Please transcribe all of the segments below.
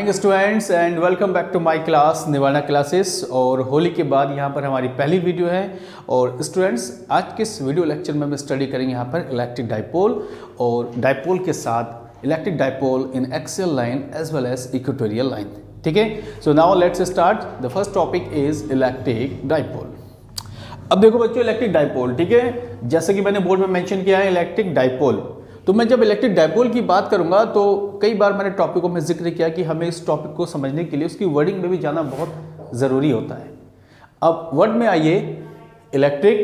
Morning students and welcome back to my class Nivana classes. और होली के बाद यहाँ पर हमारी पहली वीडियो है। और स्टूडेंट्स आज के इस वीडियो लेक्चर में हम स्टडी करेंगे यहाँ पर इलेक्ट्रिक डाइपोल और डाइपोल के साथ electric dipole in axial line as well as equatorial line. ठीक है, so now let's start. The first topic is electric dipole. अब देखो बच्चों, इलेक्ट्रिक डाइपोल, ठीक है, जैसे कि मैंने बोर्ड में मेंशन किया है इलेक्ट्रिक डाइपोल। तो मैं जब इलेक्ट्रिक डाइपोल की बात करूंगा तो कई बार मैंने टॉपिकों में जिक्र किया कि हमें इस टॉपिक को समझने के लिए उसकी वर्डिंग में भी जाना बहुत ज़रूरी होता है। अब वर्ड में आइए, electric,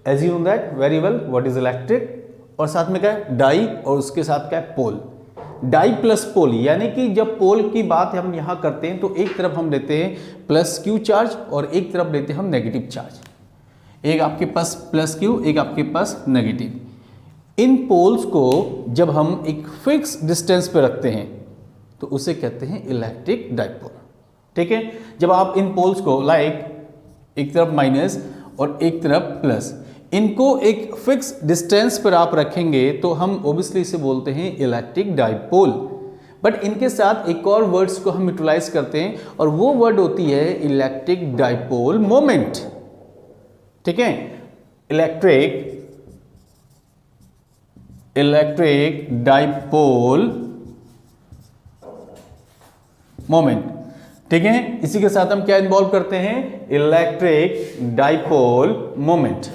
as you know that very well what is electric, और साथ में क्या है डाई, और उसके साथ क्या है पोल। डाई प्लस पोल, यानी कि जब पोल की बात हम यहाँ करते हैं तो एक तरफ हम लेते हैं प्लस क्यू चार्ज और एक तरफ लेते हैं हम नेगेटिव चार्ज। एक आपके पास प्लस क्यू, एक आपके पास नेगेटिव। इन पोल्स को जब हम एक फिक्स डिस्टेंस पे रखते हैं तो उसे कहते हैं इलेक्ट्रिक डाइपोल। ठीक है, जब आप इन पोल्स को एक तरफ माइनस और एक तरफ प्लस, इनको एक फिक्स डिस्टेंस पर आप रखेंगे तो हम ओबियसली इसे बोलते हैं इलेक्ट्रिक डाइपोल। बट इनके साथ एक और वर्ड्स को हम यूटिलाइज करते हैं और वो वर्ड होती है इलेक्ट्रिक डाइपोल मोमेंट। ठीक है, इलेक्ट्रिक डाइपोल मोमेंट। ठीक है, इसी के साथ हम क्या इन्वॉल्व करते हैं, इलेक्ट्रिक डाइपोल मोमेंट।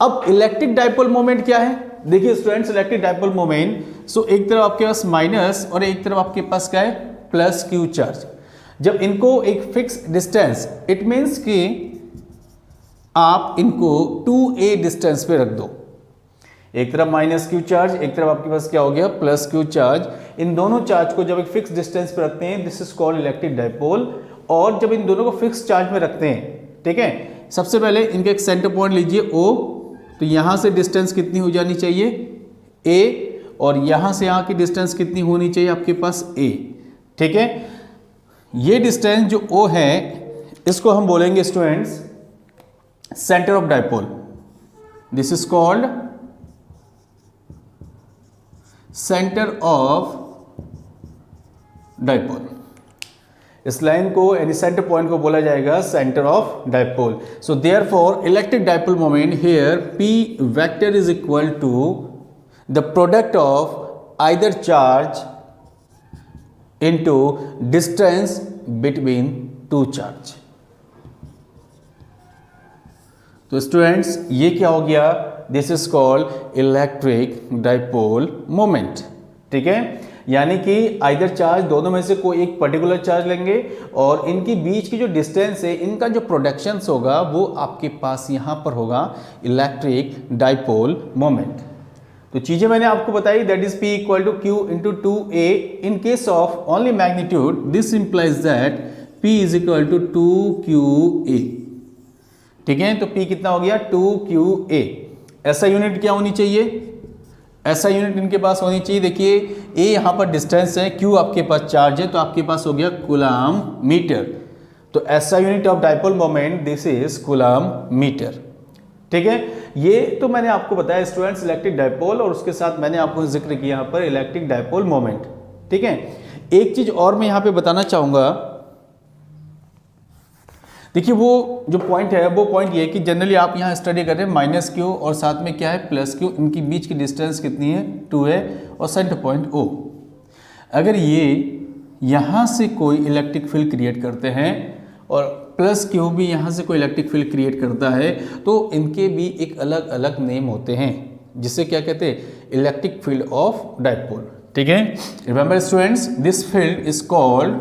अब इलेक्ट्रिक डाइपोल मोमेंट क्या है, देखिए स्टूडेंट्स, इलेक्ट्रिक डाइपोल मोमेंट, सो एक तरफ आपके पास माइनस और एक तरफ आपके पास क्या है प्लस क्यू चार्ज। जब इनको एक फिक्स डिस्टेंस, इट मीन्स कि आप इनको 2a डिस्टेंस पे रख दो, एक तरफ माइनस क्यू चार्ज, एक तरफ आपके पास क्या हो गया प्लस क्यू चार्ज। इन दोनों चार्ज को जब एक फिक्स डिस्टेंस पे रखते हैं this is called electric dipole. और जब इन दोनों को फिक्स चार्ज में रखते हैं, ठीक है, सबसे पहले इनके एक सेंटर पॉइंट लीजिए O, तो यहां से डिस्टेंस कितनी हो जानी चाहिए A, और यहां से यहां की डिस्टेंस कितनी होनी चाहिए आपके पास A। ठीक है, ये डिस्टेंस जो O है इसको हम बोलेंगे students centre of dipole. This is called centre of dipole. इस लाइन को यानी सेंटर पॉइंट को बोला जाएगा centre of dipole. So therefore electric dipole moment here P vector is equal to the product of either charge into distance between two charge. तो students ये क्या हो गया, this is called electric dipole moment. ठीक है, यानी कि either charge, दोनों में से कोई एक पर्टिकुलर चार्ज लेंगे और इनकी बीच की जो डिस्टेंस है, इनका जो प्रोडक्शंस होगा वो आपके पास यहां पर होगा इलेक्ट्रिक डाइपोल मोमेंट। तो चीजें मैंने आपको बताई, that is P equal to Q into 2a। In case of only magnitude this implies that P is equal to 2QA। ठीक है, तो P कितना हो गया 2QA। ऐसा यूनिट क्या होनी चाहिए, ऐसा यूनिट इनके पास होनी चाहिए। देखिए A यहाँ पर डिस्टेंस है, Q आपके पास चार्ज है, तो आपके पास हो गया कूलम मीटर। तो ऐसा unit of dipole moment this is coulomb metre. ठीक है, ये तो मैंने आपको बताया स्टूडेंट्स इलेक्ट्रिक डाइपोल, और उसके साथ मैंने आपको जिक्र किया यहाँ पर इलेक्ट्रिक डाइपोल मोमेंट। ठीक है, एक चीज और मैं यहाँ पे बताना चाहूंगा। देखिए वो जो पॉइंट है वो पॉइंट ये है कि जनरली आप यहाँ स्टडी कर रहे हैं माइनस क्यू और साथ में क्या है प्लस क्यू, इनकी बीच की डिस्टेंस कितनी है 2a और सेंटर पॉइंट O। अगर ये यहाँ से कोई इलेक्ट्रिक फील्ड क्रिएट करते हैं और प्लस क्यू भी यहाँ से कोई इलेक्ट्रिक फील्ड क्रिएट करता है तो इनके भी एक अलग अलग नेम होते हैं, जिसे क्या कहते हैं इलेक्ट्रिक फील्ड ऑफ डाइपोल। ठीक है, remember students, this field is called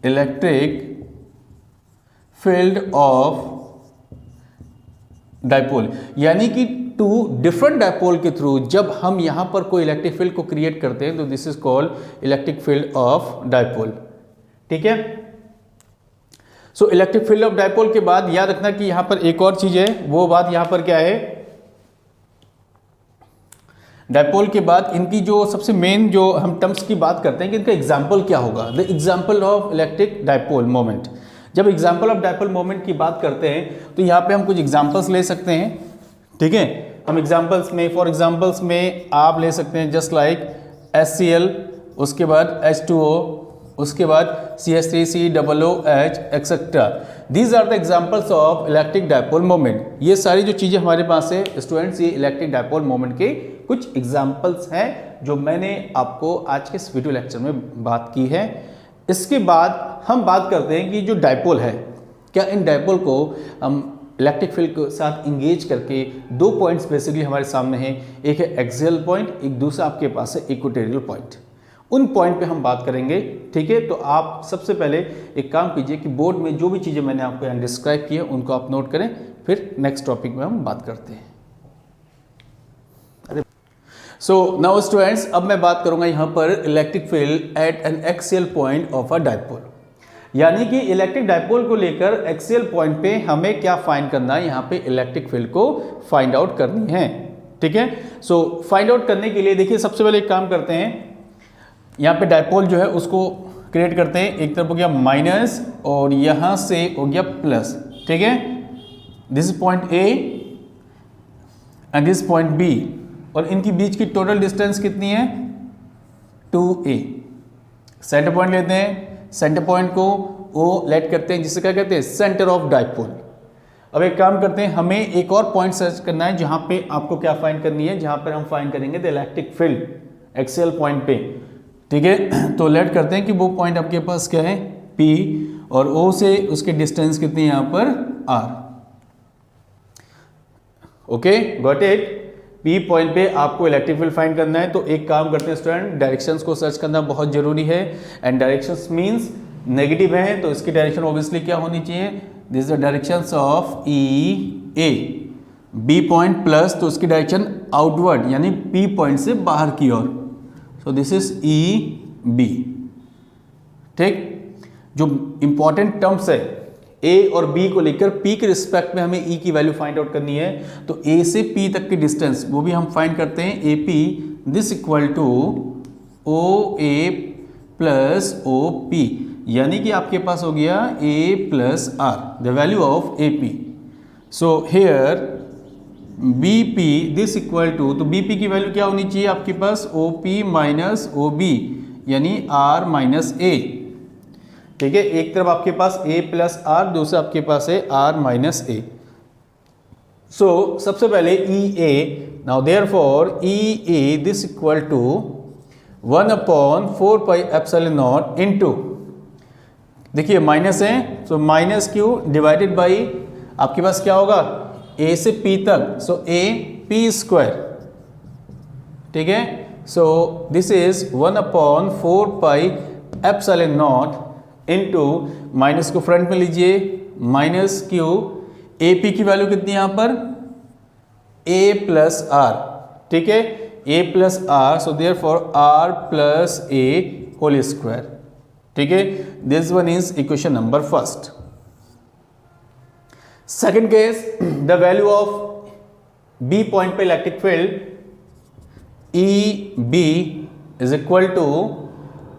electric field of dipole. यानी कि टू डिफरेंट डाइपोल के थ्रू जब हम यहां पर कोई इलेक्ट्रिक फील्ड को क्रिएट करते हैं तो this is called electric field of dipole. ठीक है, so electric field of dipole के बाद याद रखना कि यहां पर एक और चीज है, वो बात यहां पर क्या है, डाइपोल के बाद इनकी जो सबसे मेन जो हम टर्म्स की बात करते हैं कि इनका एग्जाम्पल क्या होगा, the example of electric dipole moment. जब एग्जाम्पल ऑफ डाइपोल मोमेंट की बात करते हैं तो यहाँ पे हम कुछ एग्जाम्पल्स ले सकते हैं। ठीक है, हम एग्जाम्पल्स में फॉर एग्जाम्पल्स में आप ले सकते हैं जस्ट लाइक HCl उसके बाद H2O, उसके बाद CH3COOH etcetera. These are the examples of electric dipole moment. ये सारी जो चीज़ें हमारे पास है स्टूडेंट्स, ये इलेक्ट्रिक डायपोल मोमेंट के कुछ एग्जाम्पल्स हैं जो मैंने आपको आज के इस वीडियो लेक्चर में बात की है। इसके बाद हम बात करते हैं कि जो डायपोल है, क्या इन डायपोल को हम इलेक्ट्रिक फील्ड के साथ इंगेज करके दो पॉइंट्स बेसिकली हमारे सामने हैं, एक है एक्सियल पॉइंट, एक दूसरा आपके पास है इक्वेटोरियल पॉइंट। उन पॉइंट पे हम बात करेंगे, ठीक है। तो आप सबसे पहले एक काम कीजिए कि बोर्ड में जो भी चीज़ें मैंने आपको यहाँ डिस्क्राइब की है उनको आप नोट करें, फिर नेक्स्ट टॉपिक में हम बात करते हैं। सो नाउ स्टूडेंट्स, अब मैं बात करूंगा यहाँ पर electric field eight N axial point of a dipole, यानी कि इलेक्ट्रिक डायपोल को लेकर एक्सियल पॉइंट पे हमें क्या फाइंड करना है, यहाँ पे इलेक्ट्रिक फील्ड को फाइंड आउट करनी है, ठीक है। सो फाइंड आउट करने के लिए देखिए सबसे पहले एक काम करते हैं, यहाँ पे डायपोल जो है उसको क्रिएट करते हैं। एक तरफ हो गया माइनस और यहाँ से हो गया प्लस, ठीक है। This is point A and this point B, और इनकी बीच की टोटल डिस्टेंस कितनी है 2a। सेंटर पॉइंट लेते हैं, सेंटर पॉइंट को O लेट करते हैं, जिसे क्या कहते हैं सेंटर ऑफ डायपोल। अब एक काम करते हैं, हमें एक और पॉइंट सर्च करना है जहां पे आपको क्या फाइंड करनी है, जहां पर हम फाइंड करेंगे the electric field axial point पे, ठीक है। तो लेट करते हैं कि वो पॉइंट आपके पास क्या है P, और O से उसकी डिस्टेंस कितनी है यहाँ पर R। Okay, got it. P point पे आपको इलेक्ट्रिक फील्ड फाइंड करना है। तो एक काम करते हैं स्टूडेंट, डायरेक्शंस को सर्च करना बहुत जरूरी है, एंड डायरेक्शंस मींस नेगेटिव है तो इसकी डायरेक्शन ऑब्वियसली क्या होनी चाहिए, this is the directions of EA। B point plus तो उसकी डायरेक्शन आउटवर्ड यानी P पॉइंट से बाहर की ओर, सो दिस इज EB, ठीक। जो इंपॉर्टेंट टर्म्स है A और B को लेकर P के रिस्पेक्ट में हमें E की वैल्यू फाइंड आउट करनी है, तो A से P तक की डिस्टेंस वो भी हम फाइंड करते हैं, AP this equal to OA plus OP, यानी कि आपके पास हो गया A plus R, the value of AP। So here BP this equal to, तो BP की वैल्यू क्या होनी चाहिए आपके पास OP माइनस OB, यानी R माइनस A, ठीक है। एक तरफ आपके पास A प्लस R, दूसरा आपके पास है R माइनस A। सो सबसे पहले EA, now therefore EA this equal to 1/4 pi epsilon naught into, देखिए माइनस है so minus q divided by आपके पास क्या होगा A से P तक, सो A P स्क्वायर, ठीक है। सो this is 1/4 pi epsilon naught into, minus को फ्रंट में लीजिए, माइनस क्यू AP की वैल्यू कितनी है यहाँ पर A प्लस R, ठीक है, A plus R, so therefore R plus A whole square, ठीक है। This one is equation number first. Second case, the value of B point पे electric field EB is equal to,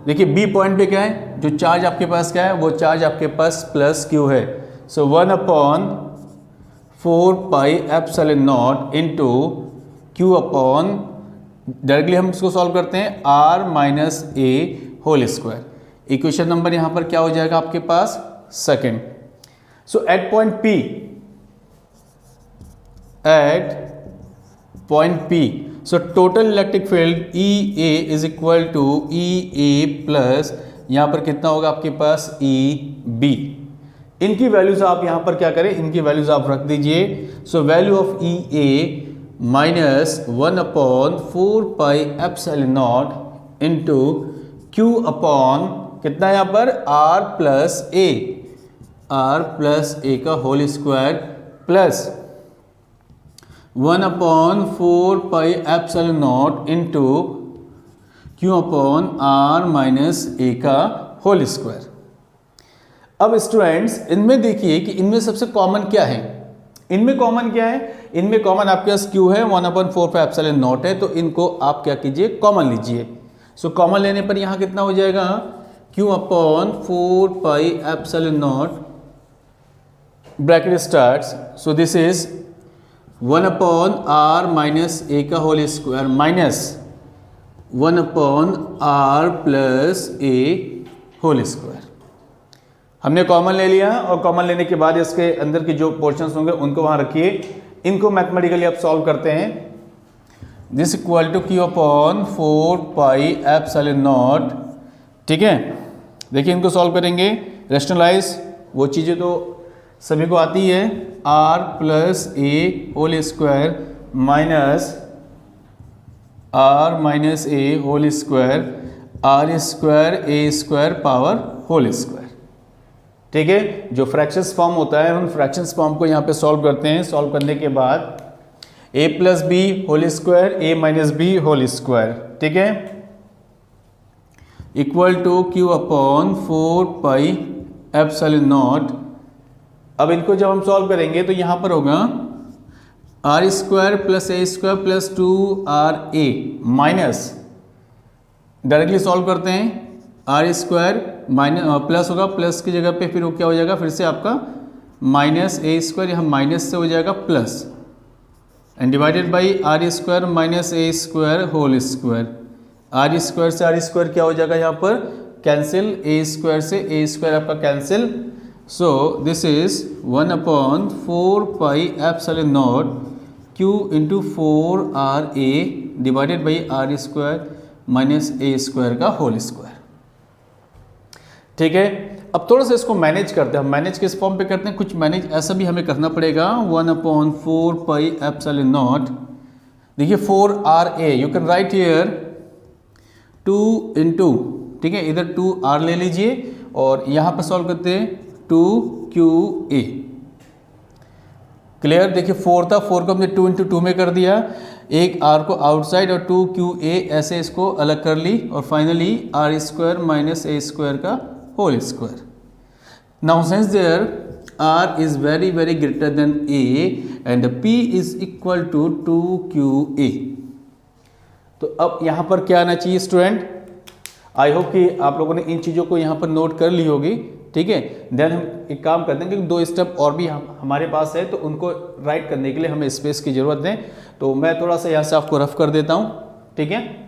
देखिए B point पे क्या है, जो charge आपके पास क्या है, वो चार्ज आपके पास प्लस Q है, so 1/4 pi epsilon naught into Q upon, directly हम इसको सॉल्व करते हैं, R minus A whole square. Equation number यहाँ पर क्या हो जाएगा आपके पास second. So at point P, so total electric field EA is equal to EA plus यहाँ पर कितना होगा आपके पास EB। इनकी वैल्यूज आप यहाँ पर क्या करें, इनकी वैल्यूज आप रख दीजिए। So value of EA minus 1/4 pi epsilon naught into Q upon कितना यहाँ पर R प्लस A का whole square plus 1/4 pi epsilon naught into Q upon R minus A का होल स्क्वायर। अब स्टूडेंट्स इनमें देखिए कि इनमें सबसे कॉमन क्या है, इनमें कॉमन क्या है, इनमें कॉमन आपके पास Q है, 1/4 पाई एप्सिलॉन नॉट है, तो इनको आप क्या कीजिए कॉमन लीजिए। सो कॉमन लेने पर यहाँ कितना हो जाएगा Q upon 4 pi epsilon naught, bracket starts, so this is 1/R minus A का whole square minus 1/r plus a whole square. हमने कॉमन ले लिया और कॉमन लेने के बाद इसके अंदर के जो पोर्शंस होंगे उनको वहाँ रखिए। इनको मैथमेटिकली आप सॉल्व करते हैं। This equal to q/4πε0। ठीक है, देखिए इनको सॉल्व करेंगे, रैशनलाइज, वो चीज़ें तो सभी को आती है, r plus a whole square minus r minus a whole square, r square a square power whole square. ठीक है, जो फ्रैक्शंस फॉर्म होता है उन फ्रैक्शंस फॉर्म को यहाँ पे सॉल्व करते हैं। सॉल्व करने के बाद a plus B whole square, a minus B whole square, ठीक है, इक्वल टू q/4πε0। अब इनको जब हम सॉल्व करेंगे तो यहाँ पर होगा r square plus a square plus 2ra minus, directly solve करते हैं, r स्क्वायर माइनस प्लस होगा, प्लस की जगह पे फिर वो क्या हो जाएगा, फिर से आपका माइनस a स्क्वायर, यहाँ माइनस से हो जाएगा plus, and divided by r square minus a square whole square. r square से r स्क्वायर क्या हो जाएगा, यहाँ पर कैंसिल, a स्क्वायर से a स्क्वायर आपका cancel. So this is 1/4πε0 q into 4ra divided by r square minus a square का whole square. ठीक है, अब थोड़ा सा इसको मैनेज करते हैं। हम मैनेज किस फॉर्म पे करते हैं, कुछ मैनेज ऐसा भी हमें करना पड़ेगा। 1/4πε0, देखिए 4ra, you can write here 2 into, ठीक है, इधर 2r ले लीजिए और यहाँ पर सॉल्व करते हैं 2qa। क्लियर, देखिए 4 था, 4 को हमने 2 इंटू 2 में कर दिया, एक r को आउटसाइड और 2qa ऐसे इसको अलग कर ली, और finally r square minus a square का whole square. Now since there r is very very greater than a and p is equal to 2qa, तो अब यहाँ पर क्या आना चाहिए स्टूडेंट, आई होप कि आप लोगों ने इन चीज़ों को यहाँ पर नोट कर ली होगी। ठीक है, देन हम एक काम करते हैं, क्योंकि 2 स्टेप और भी हमारे पास है, तो उनको राइट करने के लिए हमें स्पेस की ज़रूरत है। तो मैं थोड़ा सा यहाँ से आपको रफ कर देता हूँ। ठीक है,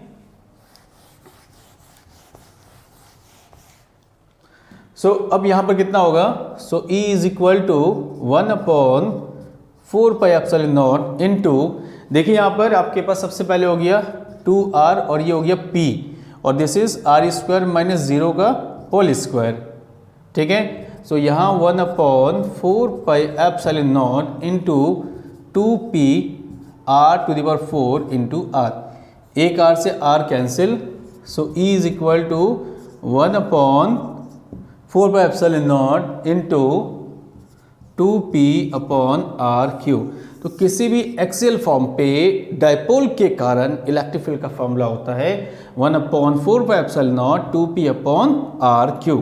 सो अब यहाँ पर कितना होगा, so E is equal to 1/4πε0 into, देखिए यहाँ पर आपके पास सबसे पहले हो गया 2r और ये हो गया p, और this is r square minus 0 का होल स्क्वायर। ठीक है, सो यहाँ 1/4πε0 into 2p r to the power 4 into r, एक r से r cancel, so E is equal to 1/4πε0 into 2p upon R Q. तो किसी भी एक्सियल फॉर्म पे डाइपोल के कारण इलेक्ट्रिक फील्ड का फॉर्मूला होता है 1/4πε0 2p अपॉन आर क्यू।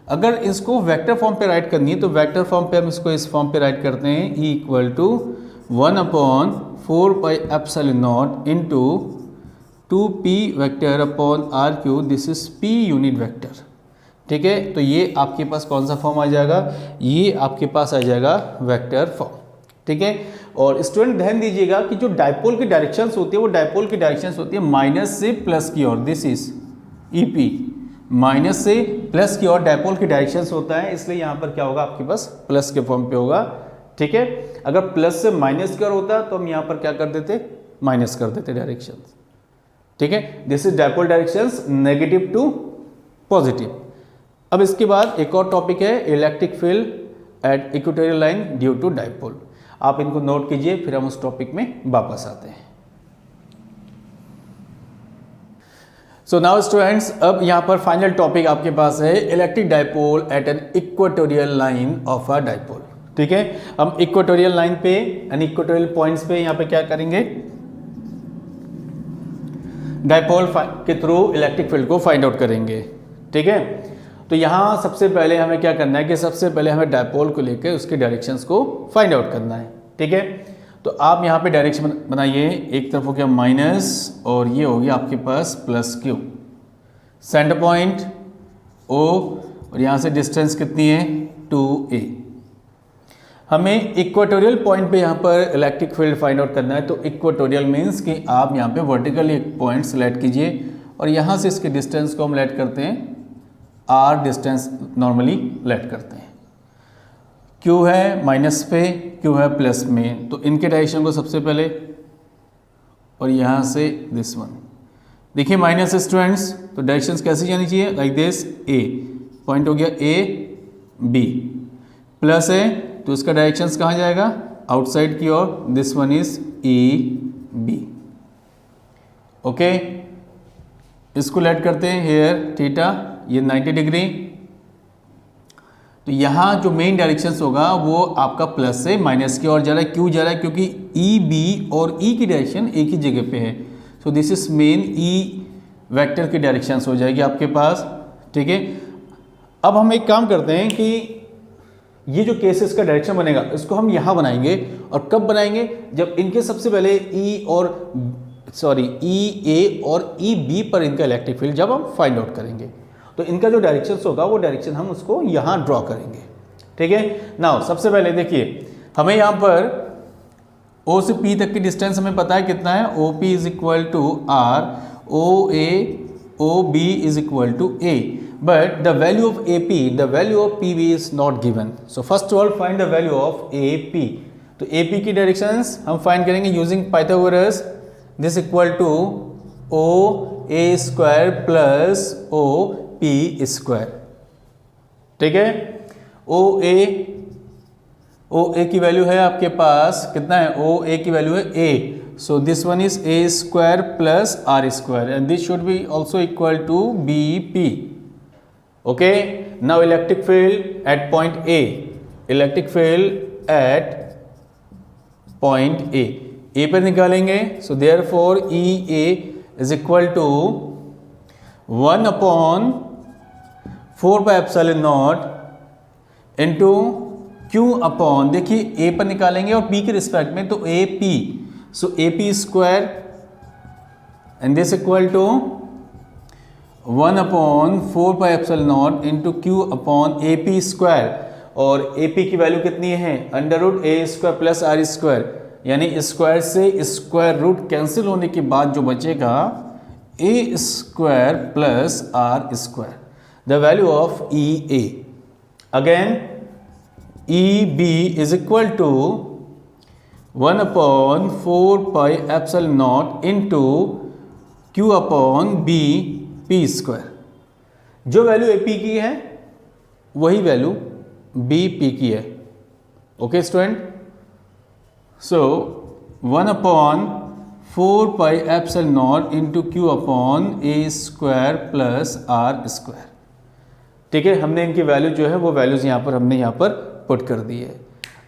अगर इसको वेक्टर फॉर्म पे राइट करनी है तो वेक्टर फॉर्म पे हम इसको इस फॉर्म पे राइट करते हैं, E equal to 1/4πε0 into 2p vector upon R Q, this is p unit vector. ठीक है, तो ये आपके पास कौन सा फॉर्म आ जाएगा, ये आपके पास आ जाएगा वेक्टर फॉर्म। ठीक है, और स्टूडेंट ध्यान दीजिएगा कि जो डाइपोल की डायरेक्शंस होती है वो डाइपोल की डायरेक्शंस होती है माइनस से प्लस की ओर, दिस इज EP, माइनस से प्लस की ओर डाइपोल की डायरेक्शंस होता है, इसलिए यहाँ पर क्या होगा आपके पास प्लस के फॉर्म पे होगा। ठीक है, अगर प्लस से माइनस की ओर होता तो हम यहाँ पर क्या कर देते, माइनस कर देते डायरेक्शंस। ठीक है, this is dipole directions negative to positive. अब इसके बाद एक और टॉपिक है electric field at equatorial line due to dipole. आप इनको नोट कीजिए, फिर हम उस टॉपिक में वापस आते हैं। सो नाउ स्टूडेंट्स, अब यहाँ पर फाइनल टॉपिक आपके पास है electric dipole at an equatorial line of a dipole. ठीक है, हम इक्वेटोरियल लाइन पे यानी इक्वेटोरियल पॉइंट्स पे यहाँ पे क्या करेंगे, डाइपोल के थ्रू इलेक्ट्रिक फील्ड को फाइंड आउट करेंगे। ठीक है, तो यहाँ सबसे पहले हमें क्या करना है कि सबसे पहले हमें डाइपोल को लेकर उसके डायरेक्शंस को फाइंड आउट करना है। ठीक है, तो आप यहाँ पे डायरेक्शन बनाइए, एक तरफ हो गया माइनस और ये हो गया आपके पास plus Q, center point O और यहाँ से डिस्टेंस कितनी है 2a। हमें इक्वेटोरियल पॉइंट पे यहाँ पर इलेक्ट्रिक फील्ड फाइंड आउट करना है, तो इक्वेटोरियल मीन्स कि आप यहाँ पे वर्टिकली एक पॉइंट सेलेक्ट कीजिए और यहाँ से इसके डिस्टेंस को हम लेट करते हैं r डिस्टेंस नॉर्मली लेट करते हैं। q है माइनस पे, q है प्लस में, तो इनके डायरेक्शन को सबसे पहले और यहाँ से दिस वन देखिए माइनस स्टूडेंट्स, तो डायरेक्शंस कैसी जानी चाहिए लाइक दिस, a पॉइंट हो गया a b, प्लस है तो इसका डायरेक्शंस कहाँ जाएगा आउटसाइड की ओर, this one is e b। Okay, इसको लेट करते हैं हेयर थीटा, ये 90 डिग्री। तो यहाँ जो मेन डायरेक्शंस होगा वो आपका प्लस से माइनस की ओर जा रहा है, क्यों जा रहा है क्योंकि ई बी और ई की डायरेक्शन एक ही जगह पे है। सो this is main E vector की डायरेक्शंस हो जाएगी आपके पास, ठीक है। अब हम एक काम करते हैं कि ये जो केसेस का डायरेक्शन बनेगा इसको हम यहाँ बनाएंगे, और कब बनाएंगे जब इनके सबसे पहले ई ए और ई बी पर इनका इलेक्ट्रिक फील्ड जब हम फाइंड आउट करेंगे, तो इनका जो डायरेक्शन होगा वो डायरेक्शन हम उसको यहाँ ड्रॉ करेंगे, ठीक है। नाउ सबसे पहले देखिए हमें यहाँ पर O से P तक की डिस्टेंस हमें पता है कितना है, O P is equal to R, O A O B is equal to A, but the value of AP, the value of PB is not given. So first of all find the value of AP. तो AP की directions हम find करेंगे using Pythagoras, this equal to O A square plus O P square, ठीक है। ओ ए की value है आपके पास कितना है, ओ ए की वैल्यू है a, so this one is a square plus r square and this should be also equal to bp. Okay, now electric field at point A, electric field at point A पर निकालेंगे, so therefore EA is equal to 1 upon 4 by epsilon naught into Q upon, देखिए A पर निकालेंगे और P के respect में, तो AP, so AP square and this equal to 1 upon 4 pi epsilon naught into Q upon AP square, और AP की value कितनी है under root A square plus R square, यानी स्क्वायर से स्क्वायर रूट कैंसिल होने के बाद जो बचेगा A square plus R square, the value of E A. Again E B is equal to 1 upon 4 pi epsilon naught into Q upon B P square, जो value A P की है वही value B P की है। Okay student, so 1 upon 4 pi epsilon naught into Q upon A square plus R square, ठीक है। हमने इनकी वैल्यू जो है वो वैल्यूज यहाँ पर हमने यहाँ पर पुट कर दी है।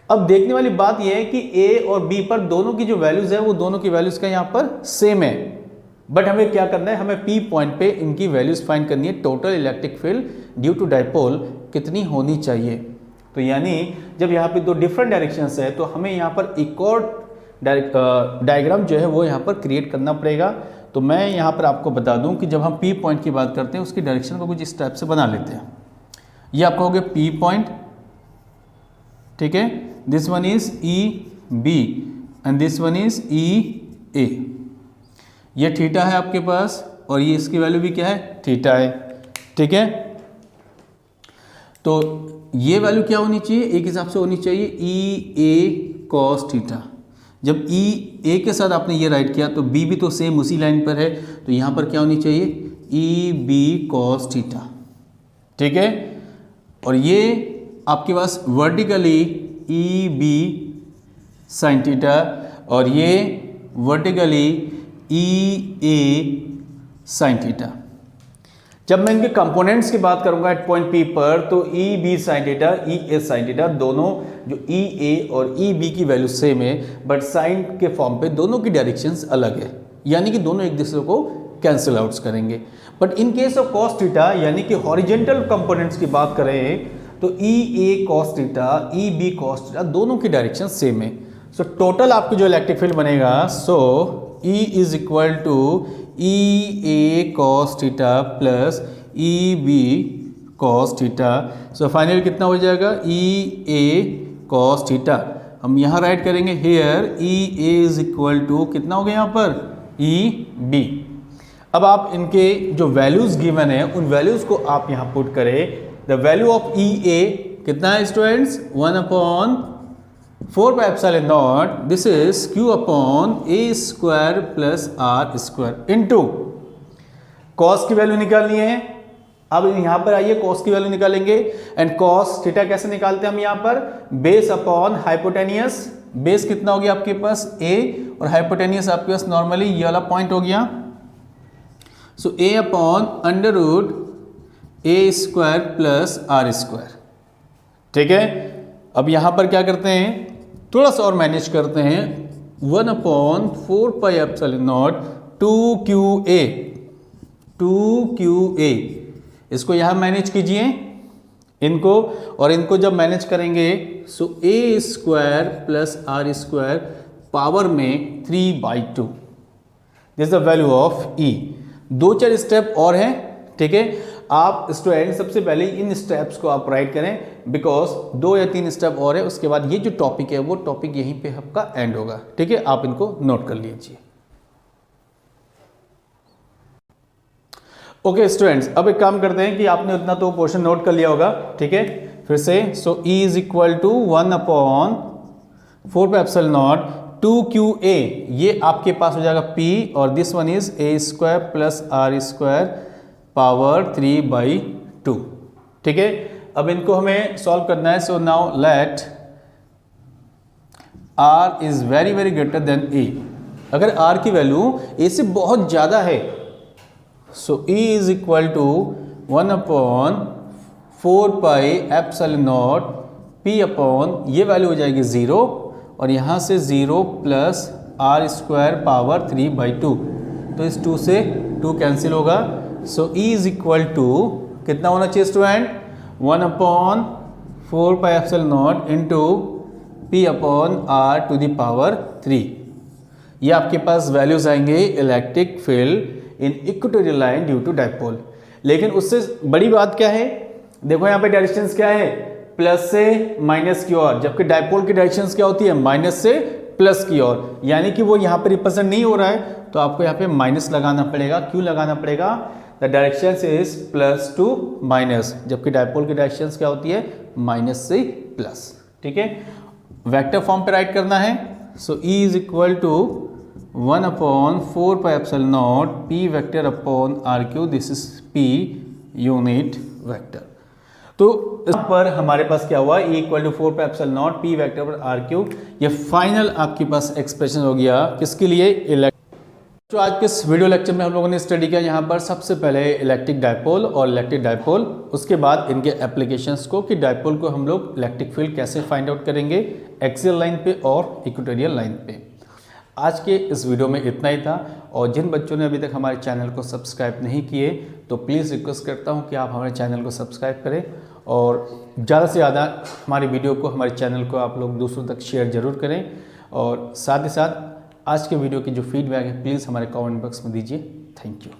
अब देखने वाली बात यह है कि A और B पर दोनों की जो वैल्यूज है वो दोनों की वैल्यूज का यहाँ पर सेम है, बट हमें क्या करना है, हमें P पॉइंट पे इनकी वैल्यूज फाइंड करनी है, total electric field due to dipole कितनी होनी चाहिए। तो यानी जब यहाँ पे दो डिफरेंट डायरेक्शंस है तो हमें यहाँ पर एक और डायग्राम जो है वो यहाँ पर क्रिएट करना पड़ेगा। तो मैं यहाँ पर आपको बता दूँ कि जब हम P पॉइंट की बात करते हैं उसकी डायरेक्शन को कुछ इस टाइप से बना लेते हैं। ये आपका हो गया P पॉइंट, ठीक है, this one is E B and this one is E A. ये थीटा है आपके पास और ये इसकी वैल्यू भी क्या है, थीटा है, ठीक है। तो ये वैल्यू क्या होनी चाहिए, एक हिसाब से होनी चाहिए ई ए कॉस थीटा। जब ई ए के साथ आपने ये राइट किया तो बी भी तो सेम उसी लाइन पर है, तो यहाँ पर क्या होनी चाहिए ई बी कॉस थीटा, ठीक है। और ये आपके पास vertically E B sine theta और ये vertically E A sine theta. जब मैं इनके कंपोनेंट्स की बात करूंगा एट पॉइंट पी पर, तो ई B sine theta E A sine theta दोनों जो ई ए और ई बी की वैल्यू सेम है, बट साइन के फॉर्म पे दोनों की डायरेक्शंस अलग है, यानी कि दोनों एक दूसरे को कैंसिल आउट्स करेंगे। But in case of cos theta यानी कि हॉरिजेंटल कंपोनेंट्स की बात करें तो E A cos theta E B cos theta दोनों की डायरेक्शन सेम है। सो टोटल आपकी जो इलेक्ट्रिक फील्ड बनेगा, so E is equal to E A cos theta plus E B cos theta. So finally कितना हो जाएगा ई ए कॉस थीटा। हम यहाँ राइट करेंगे here E A is equal to कितना हो गया यहाँ पर ई बी। अब आप इनके जो वैल्यूज गिवन है उन वैल्यूज को आप यहाँ पुट करें। The value of E A कितना है students, 1/4πε0, this is q upon A square plus R square into cos की वैल्यू निकालनी है। अब यहाँ पर आइए कॉस की वैल्यू निकालेंगे एंड कॉस थीटा कैसे निकालते हैं हम यहाँ पर, बेस अपॉन हाइपोटेनियस। बेस कितना हो गया आपके पास a और हाइपोटेनियस आपके पास नॉर्मली ये वाला पॉइंट हो गया। सो a upon under root A square plus R square. ठीक है, अब यहाँ पर क्या करते हैं, थोड़ा सा और मैनेज करते हैं, 1/4πε0 2qa, इसको यहाँ मैनेज कीजिए इनको, और इनको जब मैनेज करेंगे so A square plus R square power में 3/2, this the value of E. 2-4 step और हैं। ठीक है, आप स्टूडेंट सबसे पहले इन स्टेप्स को आप राइट करें, बिकॉज 2 या 3 स्टेप और है, उसके बाद ये जो टॉपिक है वो टॉपिक यहीं पे आपका एंड होगा। ठीक है, आप इनको नोट कर लीजिए। ओके स्टूडेंट्स, अब एक काम करते हैं कि आपने उतना तो पोर्शन नोट कर लिया होगा। ठीक है, फिर से so E is equal to 1/4πε0 2qa, ये आपके पास हो जाएगा P, और this one is A square plus R square power 3/2। ठीक है, अब इनको हमें सॉल्व करना है। So now let R is very very greater than A। अगर R की वैल्यू A से बहुत ज़्यादा है so E is equal to 1/4πε0 P अपॉन ये वैल्यू हो जाएगी 0, और यहाँ से 0 प्लस आर स्क्वायर पावर 3/2, तो इस 2 से 2 कैंसिल होगा। So E is equal to कितना होना चाहिए student, 1/4πε0 into P upon R to the power 3। ये आपके पास वैल्यूज आएंगे electric field in equatorial line due to dipole. लेकिन उससे बड़ी बात क्या है, देखो यहाँ पे डायरेक्शंस क्या है, प्लस से माइनस की ओर, जबकि डाइपोल की डायरेक्शंस क्या होती है, माइनस से प्लस की ओर, यानी कि वो यहाँ पे रिप्रेजेंट नहीं हो रहा है, तो आपको यहाँ पे माइनस लगाना पड़ेगा। क्यों लगाना पड़ेगा, the directions is plus two minus, जबकि डाइपोल की डायरेक्शंस क्या होती है, माइनस से प्लस। ठीक है, वेक्टर फॉर्म पे राइट करना है। So E is equal to 1/4πε0 P vector upon RQ, this is P unit vector. तो इस पर हमारे पास क्या हुआ, E equal to 4πε0 P vector पर RQ, ये फाइनल आपके पास एक्सप्रेशन हो गया किसके लिए, इलेक्ट्रिक। तो आज के इस वीडियो लेक्चर में हम लोगों ने स्टडी किया यहाँ पर सबसे पहले इलेक्ट्रिक डाइपोल और इलेक्ट्रिक डाइपोल, उसके बाद इनके एप्लीकेशंस को, कि डाइपोल को हम लोग इलेक्ट्रिक फील्ड कैसे फाइंड आउट करेंगे एक्सियल लाइन पे और इक्वेटोरियल लाइन पे। आज के इस वीडियो में इतना ही था, और जिन बच्चों ने अभी तक हमारे चैनल को सब्सक्राइब नहीं किए तो प्लीज़ रिक्वेस्ट करता हूं कि आप हमारे चैनल को सब्सक्राइब करें, और ज़्यादा से ज़्यादा हमारी वीडियो को, हमारे चैनल को आप लोग दूसरों तक शेयर ज़रूर करें, और साथ ही साथ आज के वीडियो की जो फीडबैक है प्लीज़ हमारे कमेंट बॉक्स में दीजिए। Thank you.